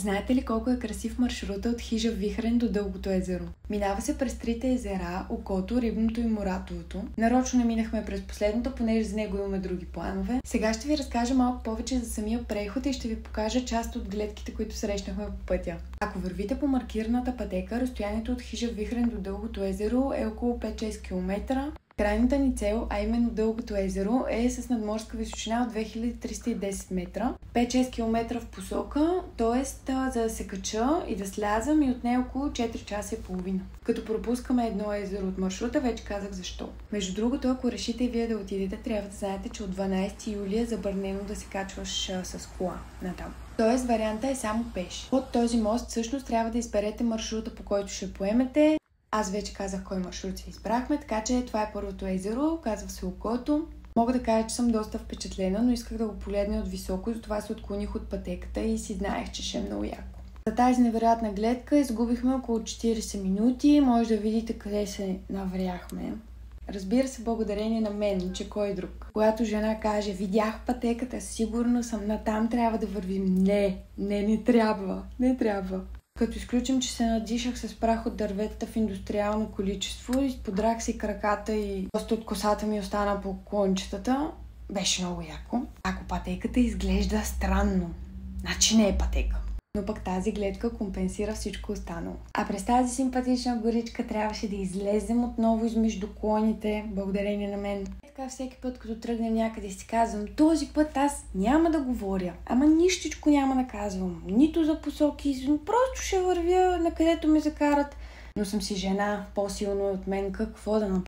Знаете ли колко е красив маршрута от хижа Вихрен до Дългото езеро? Минава се през трите езера, Окото, Рибното и Моратовото. Нарочно не минахме през последното, понеже за него имаме други планове. Сега ще ви разкажа малко повече за самия преход и ще ви покажа част от гледките, които срещнахме по пътя. Ако вървите по маркираната пътека, разстоянието от хижа Вихрен до Дългото езеро е около 5-6 км. Крайната ни цел, а именно Дългото езеро, е с надморска височина от 2310 метра, 5-6 км в посока, т.е. за да се кача и да сляза ми отне около 4 часа и половина. Като пропускаме едно езеро от маршрута, вече казах защо. Между другото, ако решите и вие да отидете, трябва да знаете, че от 12 юли е забранено да се качваш с кола натам. Тоест варианта е само пеш. От този мост всъщност трябва да изберете маршрута, по който ще поемете. Аз вече казах кой маршрут си избрахме, така че това е първото езеро, казва се Окото. Мога да кажа, че съм доста впечатлена, но исках да го погледна от високо, затова се отклоних от пътеката и си знаех, че ще е много яко. За тази невероятна гледка изгубихме около 40 минути, може да видите къде се навряхме. Разбира се, благодарение на мен, че кой друг. Когато жена каже, видях пътеката, сигурно съм натам, трябва да вървим. Не трябва. Като изключим, че се надишах с прах от дърветата в индустриално количество, изподрах си краката и доста от косата ми остана по клончетата, беше много яко. Ако пътеката изглежда странно, значи не е пътека. Но пък тази гледка компенсира всичко останало. А през тази симпатична горичка трябваше да излезем отново измежду клоните, благодарение на мен. Така всеки път, като тръгнем някъде, си казвам, този път аз няма да говоря, ама нищичко няма да казвам, нито за посоки, просто ще вървя накъдето ме закарат. Но съм си жена, по-силно от мен, какво да направя?